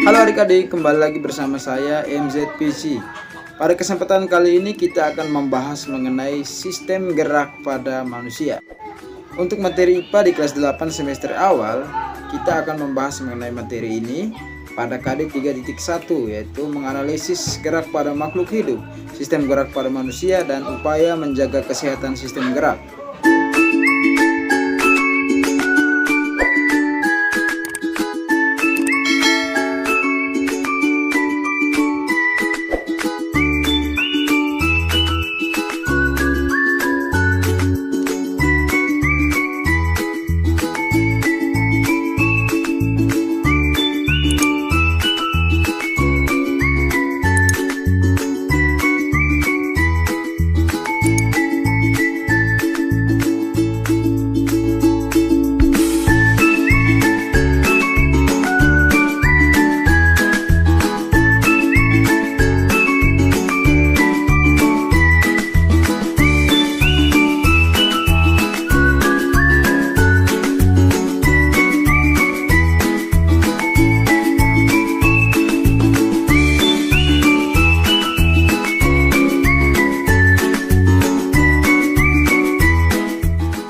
Halo adik-adik, kembali lagi bersama saya MZPC. Pada kesempatan kali ini kita akan membahas mengenai sistem gerak pada manusia. Untuk materi IPA di kelas 8 semester awal, kita akan membahas mengenai materi ini pada KD 3.1, yaitu menganalisis gerak pada makhluk hidup, sistem gerak pada manusia, dan upaya menjaga kesehatan sistem gerak.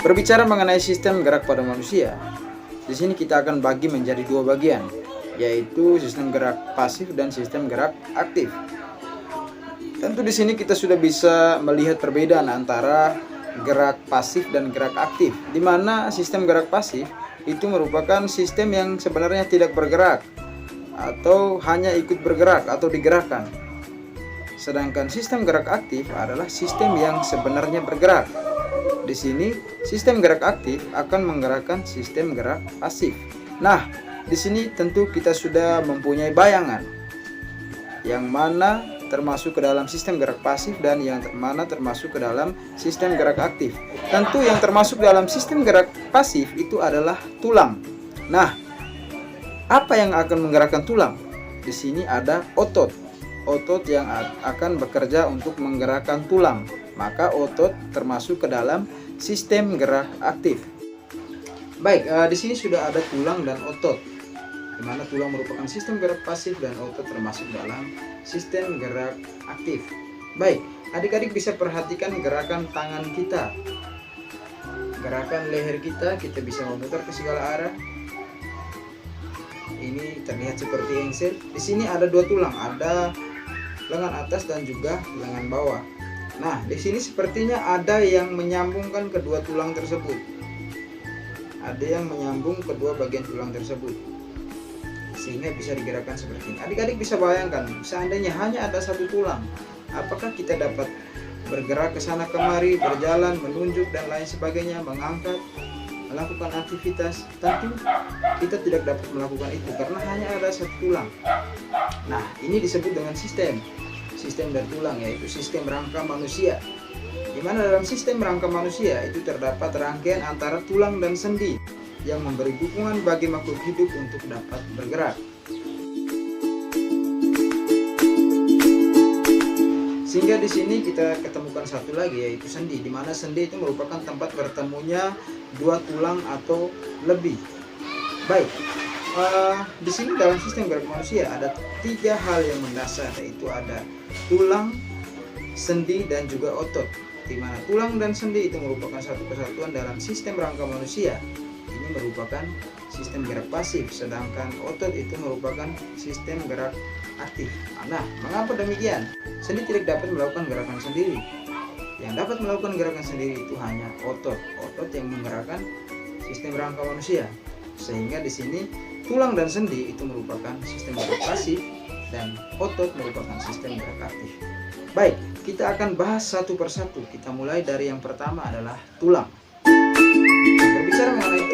Berbicara mengenai sistem gerak pada manusia, di sini kita akan bagi menjadi dua bagian, yaitu sistem gerak pasif dan sistem gerak aktif. Tentu di sini kita sudah bisa melihat perbedaan antara gerak pasif dan gerak aktif, di mana sistem gerak pasif itu merupakan sistem yang sebenarnya tidak bergerak atau hanya ikut bergerak atau digerakkan. Sedangkan sistem gerak aktif adalah sistem yang sebenarnya bergerak. Di sini sistem gerak aktif akan menggerakkan sistem gerak pasif. Nah, di sini tentu kita sudah mempunyai bayangan yang mana termasuk ke dalam sistem gerak pasif dan yang mana termasuk ke dalam sistem gerak aktif. Tentu yang termasuk dalam sistem gerak pasif itu adalah tulang. Nah, apa yang akan menggerakkan tulang? Di sini ada otot. Otot yang akan bekerja untuk menggerakkan tulang. Maka otot termasuk ke dalam sistem gerak aktif. Baik, di sini sudah ada tulang dan otot, di mana tulang merupakan sistem gerak pasif dan otot termasuk dalam sistem gerak aktif. Baik, adik-adik bisa perhatikan gerakan tangan kita, gerakan leher kita bisa memutar ke segala arah. Ini terlihat seperti engsel. Di sini ada dua tulang, ada lengan atas dan juga lengan bawah. Nah, di sini sepertinya ada yang menyambungkan kedua tulang tersebut. Ada yang menyambung kedua bagian tulang tersebut, sehingga bisa digerakkan seperti ini. Adik-adik bisa bayangkan, seandainya hanya ada satu tulang, apakah kita dapat bergerak ke sana kemari, berjalan, menunjuk dan lain sebagainya, mengangkat, melakukan aktivitas? Tentu kita tidak dapat melakukan itu karena hanya ada satu tulang. Nah, ini disebut dengan sistem dari tulang, yaitu sistem rangka manusia, di mana dalam sistem rangka manusia itu terdapat rangkaian antara tulang dan sendi yang memberi dukungan bagi makhluk hidup untuk dapat bergerak. Sehingga di sini kita ketemukan satu lagi, yaitu sendi, di mana sendi itu merupakan tempat bertemunya dua tulang atau lebih. Baik, di sini dalam sistem gerak manusia ada tiga hal yang mendasar, yaitu ada tulang, sendi, dan juga otot. Di mana tulang dan sendi itu merupakan satu kesatuan dalam sistem rangka manusia. Ini merupakan sistem gerak pasif, sedangkan otot itu merupakan sistem gerak aktif. Nah, mengapa demikian? Sendi tidak dapat melakukan gerakan sendiri. Yang dapat melakukan gerakan sendiri itu hanya otot yang menggerakkan sistem rangka manusia. Sehingga di sini tulang dan sendi itu merupakan sistem gerak pasif dan otot merupakan sistem gerak aktif. Baik, kita akan bahas satu persatu. Kita mulai dari yang pertama adalah tulang. Berbicara mengenai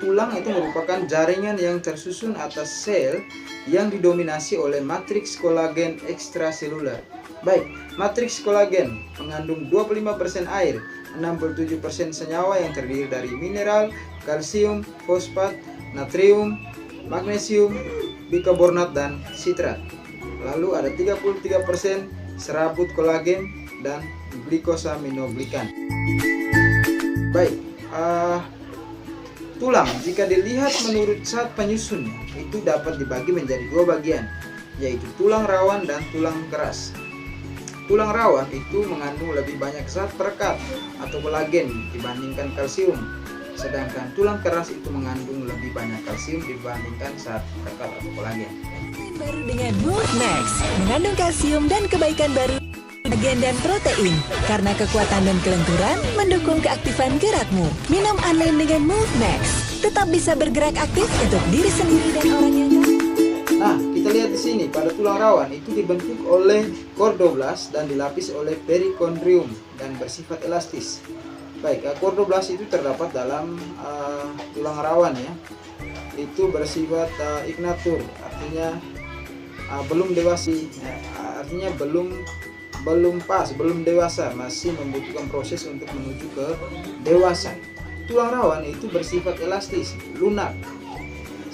tulang itu merupakan jaringan yang tersusun atas sel yang didominasi oleh matriks kolagen ekstraseluler. Baik, matriks kolagen mengandung 25% air, 67% senyawa yang terdiri dari mineral, kalsium, fosfat, natrium, magnesium, bikarbonat, dan sitrat. Lalu ada 33% serabut kolagen dan glikosaminoglikan. Baik, tulang jika dilihat menurut zat penyusunnya itu dapat dibagi menjadi dua bagian, yaitu tulang rawan dan tulang keras. Tulang rawan itu mengandung lebih banyak zat perekat atau kolagen dibandingkan kalsium, sedangkan tulang keras itu mengandung lebih banyak kalsium dibandingkan zat perekat atau kolagen. Baru dengan Move Max, mengandung kalsium dan kebaikan baru kolagen dan protein, karena kekuatan dan kelenturan mendukung keaktifan gerakmu. Minum Anlin dengan Move Max, tetap bisa bergerak aktif untuk diri sendiri dan orang yang Nah, kita lihat di sini pada tulang rawan itu dibentuk oleh chordoblast dan dilapis oleh perikondrium dan bersifat elastis. Baik, chordoblast itu terdapat dalam tulang rawan ya. Itu bersifat ignatur, artinya belum dewasa, artinya belum dewasa, masih membutuhkan proses untuk menuju ke dewasa. Tulang rawan itu bersifat elastis, lunak.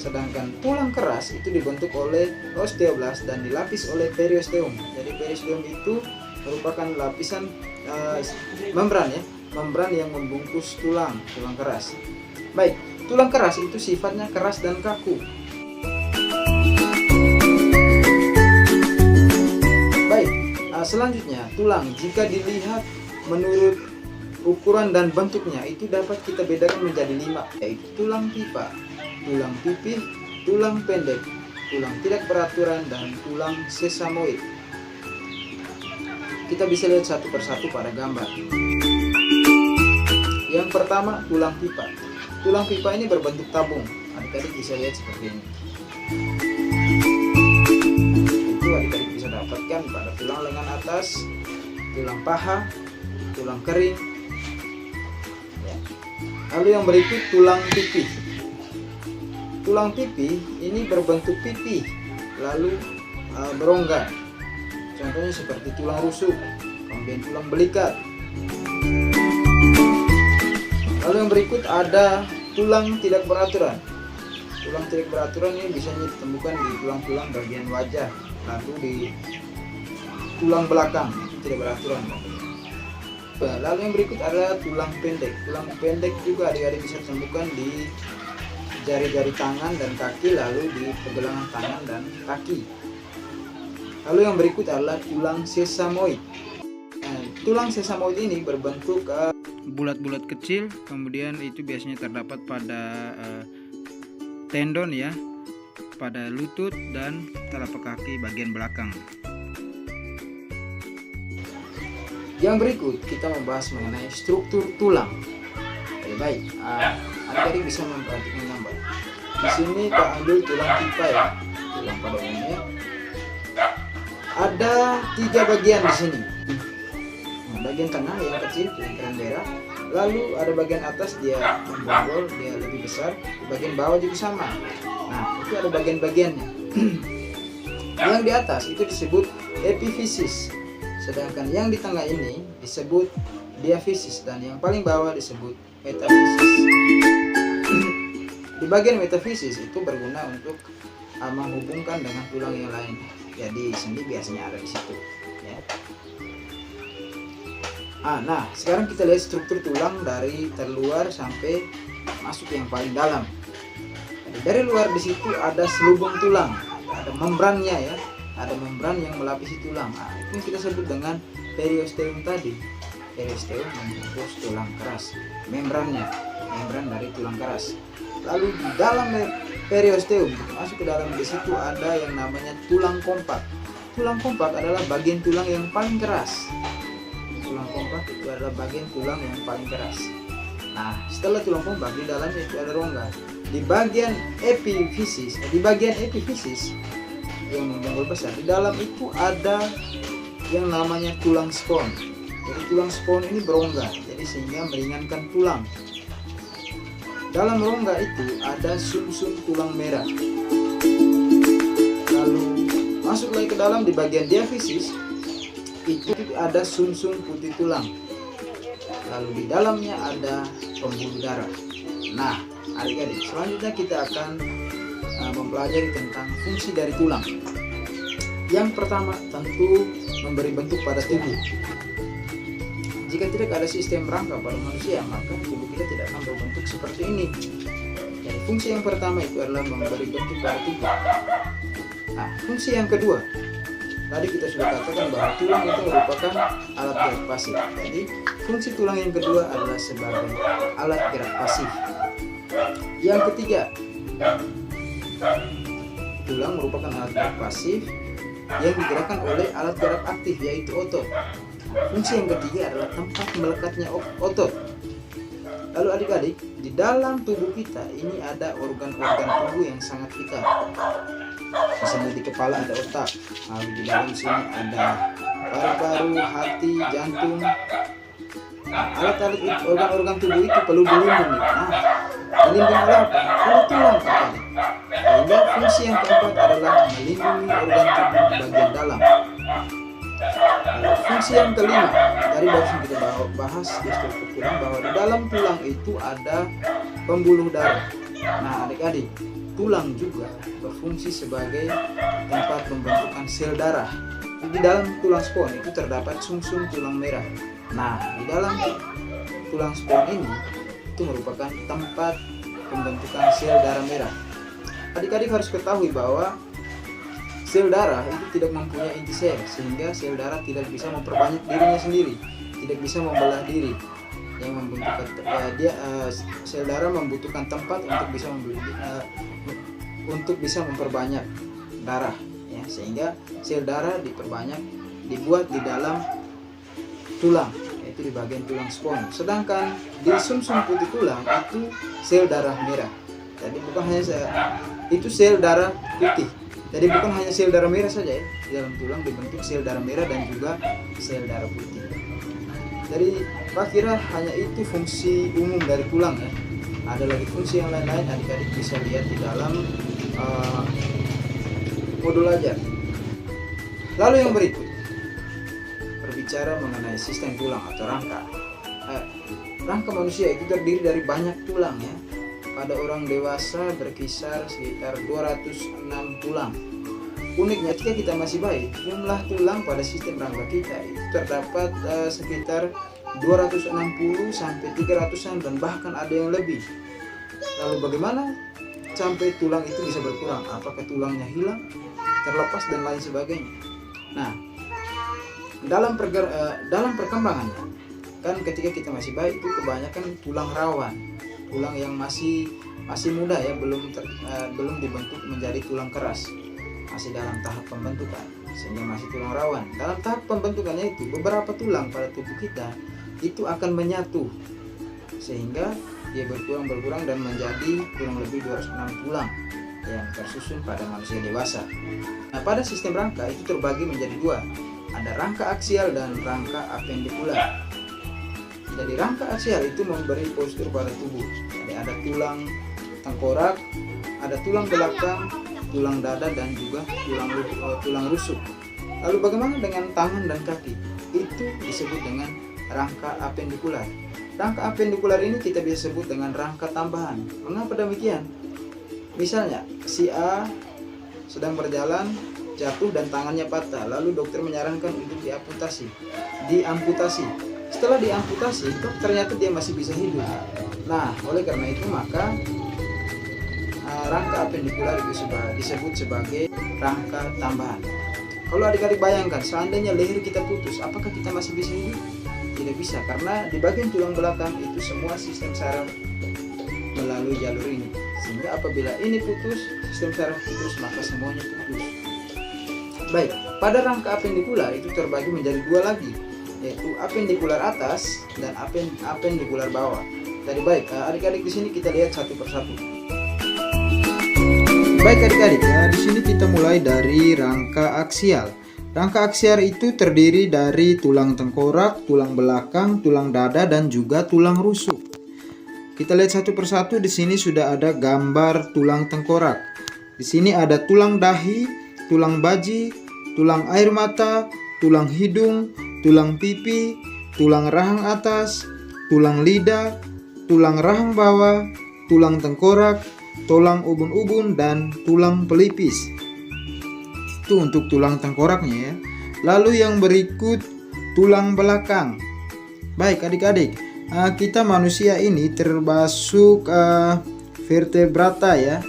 Sedangkan tulang keras itu dibentuk oleh osteoblast dan dilapis oleh periosteum. Jadi periosteum itu merupakan lapisan membran ya, membran yang membungkus tulang keras. Baik, tulang keras itu sifatnya keras dan kaku. Baik, selanjutnya tulang jika dilihat menurut ukuran dan bentuknya itu dapat kita bedakan menjadi 5, yaitu tulang pipa, tulang pipih, tulang pendek, tulang tidak beraturan, dan tulang sesamoid. Kita bisa lihat satu persatu pada gambar. Yang pertama, tulang pipa. Tulang pipa ini berbentuk tabung. Adik-adik bisa lihat seperti ini. Itu adik-adik bisa dapatkan pada tulang lengan atas, tulang paha, tulang kering. Ya. Lalu yang berikut tulang pipih. Tulang pipi ini berbentuk pipi, lalu berongga. Contohnya seperti tulang rusuk, kemudian tulang belikat. Lalu yang berikut ada tulang tidak beraturan. Tulang tidak beraturan ini bisa ditemukan di tulang-tulang bagian wajah, lalu di tulang belakang tidak beraturan. Lalu yang berikut adalah tulang pendek. Tulang pendek juga adik-adik bisa temukan di jari-jari tangan dan kaki, lalu di pergelangan tangan dan kaki. Lalu yang berikut adalah tulang sesamoid. Tulang sesamoid ini berbentuk bulat-bulat kecil, kemudian itu biasanya terdapat pada tendon ya, pada lutut dan telapak kaki bagian belakang. Yang berikut kita membahas mengenai struktur tulang. Baik, adik-adik bisa memperhatikan gambar. Di sini kita ambil tulang pipa ya, tulang pada umumnya. Ada 3 bagian di sini. Nah, bagian tengah yang kecil, lingkaran merah. Lalu ada bagian atas dia membonggol, dia lebih besar. Di bagian bawah juga sama. Nah, itu ada bagian-bagiannya. Yang di atas itu disebut epifisis, sedangkan yang di tengah ini disebut diafisis, dan yang paling bawah disebut metafisis. Di bagian metafisis itu berguna untuk menghubungkan dengan tulang yang lain. Jadi sendi biasanya ada di situ. Ya. Nah, sekarang kita lihat struktur tulang dari terluar sampai masuk yang paling dalam. Jadi, dari luar di situ ada selubung tulang, ada membrannya ya, ada membran yang melapisi tulang. Itu yang kita sebut dengan periosteum tadi. Periosteum membungkus tulang keras, membran dari tulang keras. Lalu di dalam periosteum masuk ke dalam, di situ ada yang namanya tulang kompak. Tulang kompak adalah bagian tulang yang paling keras. Tulang kompak itu adalah bagian tulang yang paling keras. Nah, setelah tulang kompak di dalamnya itu ada rongga. Di bagian epifisis yang membonggol besar, di dalam itu ada yang namanya tulang spon. Jadi tulang spon ini berongga, jadi sehingga meringankan tulang. Dalam rongga itu ada sumsum tulang merah. Lalu masuk lagi ke dalam di bagian diafisis itu ada sumsum putih tulang. Lalu di dalamnya ada pembuluh darah. Nah, adik-adik, selanjutnya kita akan mempelajari tentang fungsi dari tulang. Yang pertama tentu memberi bentuk pada tubuh. Jika tidak ada sistem rangka pada manusia, maka tubuh kita tidak akan berbentuk seperti ini. fungsi yang pertama itu adalah memberi bentuk pada tubuh. Nah, fungsi yang kedua, tadi kita sudah katakan bahwa tulang itu merupakan alat gerak pasif. Jadi, fungsi tulang yang kedua adalah sebagai alat gerak pasif. Yang ketiga, tulang merupakan alat gerak pasif yang digerakkan oleh alat gerak aktif, yaitu otot. Fungsi yang ketiga adalah tempat melekatnya otot. Lalu adik-adik, di dalam tubuh kita ini ada organ-organ tubuh yang sangat vital. Misalnya di kepala ada otak, lalu di dalam sini ada paru-paru, hati, jantung. Nah, alat-alat organ-organ tubuh itu perlu dilindungi. Nah, dilindungi oleh apa? Oleh tulang, adik-adik. Sehingga fungsi yang keempat adalah melindungi organ tubuh bagian dalam. Fungsi yang kelima, dari barusan kita bahas di struktur tulang bahwa di dalam tulang itu ada pembuluh darah. Nah, adik-adik, tulang juga berfungsi sebagai tempat pembentukan sel darah. Di dalam tulang spons itu terdapat sumsum tulang merah. Nah, di dalam tulang spons ini itu merupakan tempat pembentukan sel darah merah. Adik-adik harus ketahui bahwa sel darah itu tidak mempunyai inti sel, sehingga sel darah tidak bisa memperbanyak dirinya sendiri, tidak bisa membelah diri. Yang membutuhkan sel darah membutuhkan tempat untuk bisa memperbanyak darah, ya, sehingga sel darah dibuat di dalam tulang, yaitu di bagian tulang spons. Sedangkan di sumsum putih tulang itu sel darah merah. Jadi bukan hanya itu sel darah putih. Jadi bukan hanya sel darah merah saja, ya. Di dalam tulang dibentuk sel darah merah dan juga sel darah putih. Jadi Pak kira hanya itu fungsi umum dari tulang, ya. Ada lagi fungsi yang lain-lain, adik-adik bisa lihat di dalam modul ajar. Lalu yang berikut, berbicara mengenai sistem tulang atau rangka. Rangka manusia itu terdiri dari banyak tulang, ya. Pada orang dewasa berkisar sekitar 206 tulang. Uniknya ketika kita masih bayi, jumlah tulang pada sistem rangka kita itu terdapat sekitar 260 sampai 300-an dan bahkan ada yang lebih. Lalu bagaimana sampai tulang itu bisa berkurang? Apakah tulangnya hilang, terlepas dan lain sebagainya? Nah, dalam perkembangannya, kan ketika kita masih bayi itu kebanyakan tulang rawan, tulang yang masih muda, ya, belum dibentuk menjadi tulang keras, masih dalam tahap pembentukan, sehingga masih tulang rawan. Dalam tahap pembentukannya itu beberapa tulang pada tubuh kita itu akan menyatu, sehingga dia berkurang dan menjadi kurang lebih 206 tulang yang tersusun pada manusia dewasa. Nah, pada sistem rangka itu terbagi menjadi dua, ada rangka aksial dan rangka apendikular. Jadi rangka aksial itu memberi postur pada tubuh. Jadi ada tulang tengkorak, ada tulang belakang, tulang dada dan juga tulang rusuk. Lalu bagaimana dengan tangan dan kaki? Itu disebut dengan rangka apendikular. Rangka apendikular ini kita bisa sebut dengan rangka tambahan. Mengapa demikian? Misalnya si A sedang berjalan, jatuh dan tangannya patah, lalu dokter menyarankan untuk diamputasi. Setelah diamputasi, ternyata dia masih bisa hidup. Nah, oleh karena itu maka rangka apendikular itu disebut sebagai rangka tambahan. Kalau adik-adik bayangkan, seandainya leher kita putus, apakah kita masih bisa hidup? Tidak bisa, karena di bagian tulang belakang itu semua sistem saraf melalui jalur ini, sehingga apabila ini putus, sistem saraf putus, maka semuanya putus. Baik, pada rangka apendikular itu terbagi menjadi dua lagi, yaitu apendikular atas dan apendikular bawah. Jadi baik, adik-adik di sini kita lihat satu persatu. Baik adik-adik, di sini kita mulai dari rangka aksial. Rangka aksial itu terdiri dari tulang tengkorak, tulang belakang, tulang dada dan juga tulang rusuk. Kita lihat satu persatu. Di sini sudah ada gambar tulang tengkorak. Di sini ada tulang dahi, tulang baji, tulang air mata, tulang hidung, tulang pipi, tulang rahang atas, tulang lidah, tulang rahang bawah, tulang tengkorak, tulang ubun-ubun dan tulang pelipis. Itu untuk tulang tengkoraknya, ya. Lalu yang berikut tulang belakang. Baik adik-adik, kita manusia ini termasuk vertebrata ya,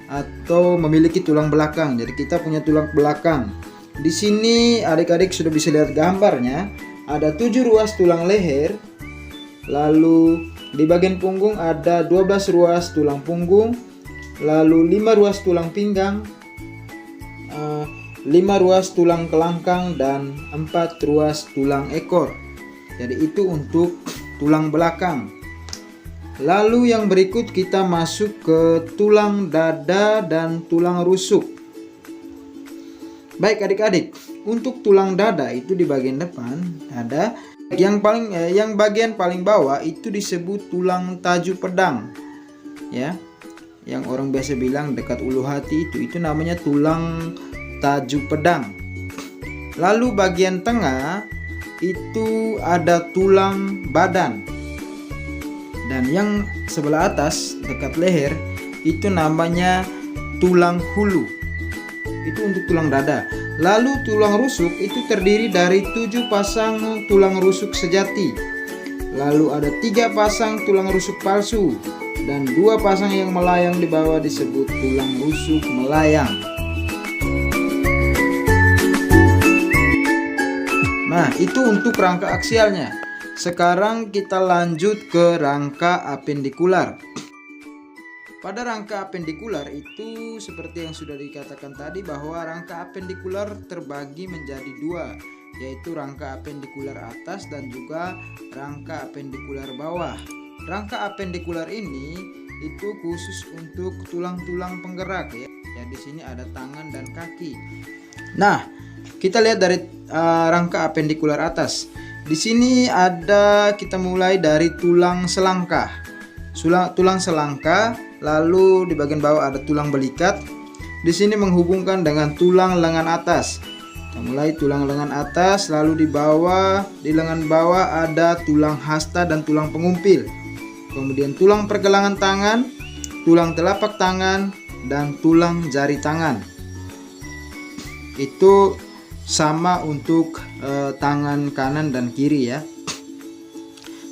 atau memiliki tulang belakang. Jadi kita punya tulang belakang. Di sini adik-adik sudah bisa lihat gambarnya. Ada 7 ruas tulang leher. Lalu di bagian punggung ada 12 ruas tulang punggung. Lalu 5 ruas tulang pinggang, 5 ruas tulang kelangkang, dan 4 ruas tulang ekor. Jadi itu untuk tulang belakang. Lalu yang berikut kita masuk ke tulang dada dan tulang rusuk. Baik adik-adik, untuk tulang dada itu di bagian depan ada yang bagian paling bawah itu disebut tulang taju pedang. Ya. Yang orang biasa bilang dekat ulu hati itu namanya tulang taju pedang. Lalu bagian tengah itu ada tulang badan. Dan yang sebelah atas dekat leher itu namanya tulang hulu. Itu untuk tulang dada. Lalu tulang rusuk itu terdiri dari 7 pasang tulang rusuk sejati. Lalu ada 3 pasang tulang rusuk palsu dan 2 pasang yang melayang di bawah disebut tulang rusuk melayang. Nah, itu untuk rangka aksialnya. Sekarang kita lanjut ke rangka apendikular. Pada rangka apendikular itu seperti yang sudah dikatakan tadi bahwa rangka apendikular terbagi menjadi 2, yaitu rangka apendikular atas dan juga rangka apendikular bawah. Rangka apendikular ini itu khusus untuk tulang-tulang penggerak ya. Ya di sini ada tangan dan kaki. Nah, kita lihat dari rangka apendikular atas. Di sini kita mulai dari tulang selangkah. Tulang selangkah, lalu di bagian bawah ada tulang belikat. Di sini menghubungkan dengan tulang lengan atas. Kita mulai tulang lengan atas, lalu di lengan bawah ada tulang hasta dan tulang pengumpil. Kemudian tulang pergelangan tangan, tulang telapak tangan, dan tulang jari tangan. Itu sama untuk tangan kanan dan kiri ya.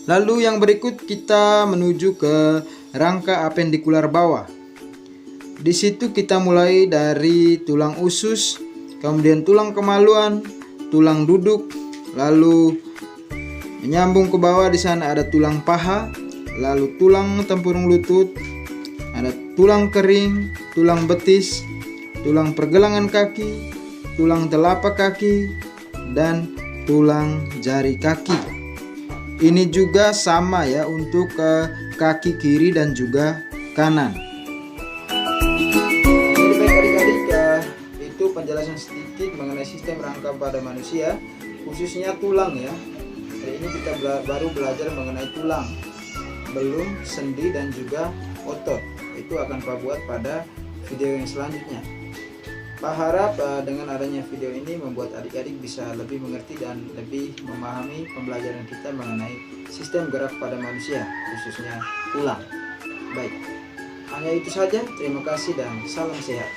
Lalu yang berikut kita menuju ke rangka apendikular bawah. Di situ kita mulai dari tulang usus, kemudian tulang kemaluan, tulang duduk, lalu menyambung ke bawah. Di sana ada tulang paha, lalu tulang tempurung lutut, ada tulang kering, tulang betis, tulang pergelangan kaki, tulang telapak kaki, dan tulang jari kaki. Ini juga sama ya untuk kaki kiri dan juga kanan. Jadi baik adik-adik, itu penjelasan sedikit mengenai sistem rangka pada manusia, khususnya tulang ya. Hari ini kita baru belajar mengenai tulang, belum sendi dan juga otot. Itu akan Pak buat pada video yang selanjutnya. Pak harap dengan adanya video ini membuat adik-adik bisa lebih mengerti dan lebih memahami pembelajaran kita mengenai sistem gerak pada manusia, khususnya tulang. Baik, hanya itu saja. Terima kasih dan salam sehat.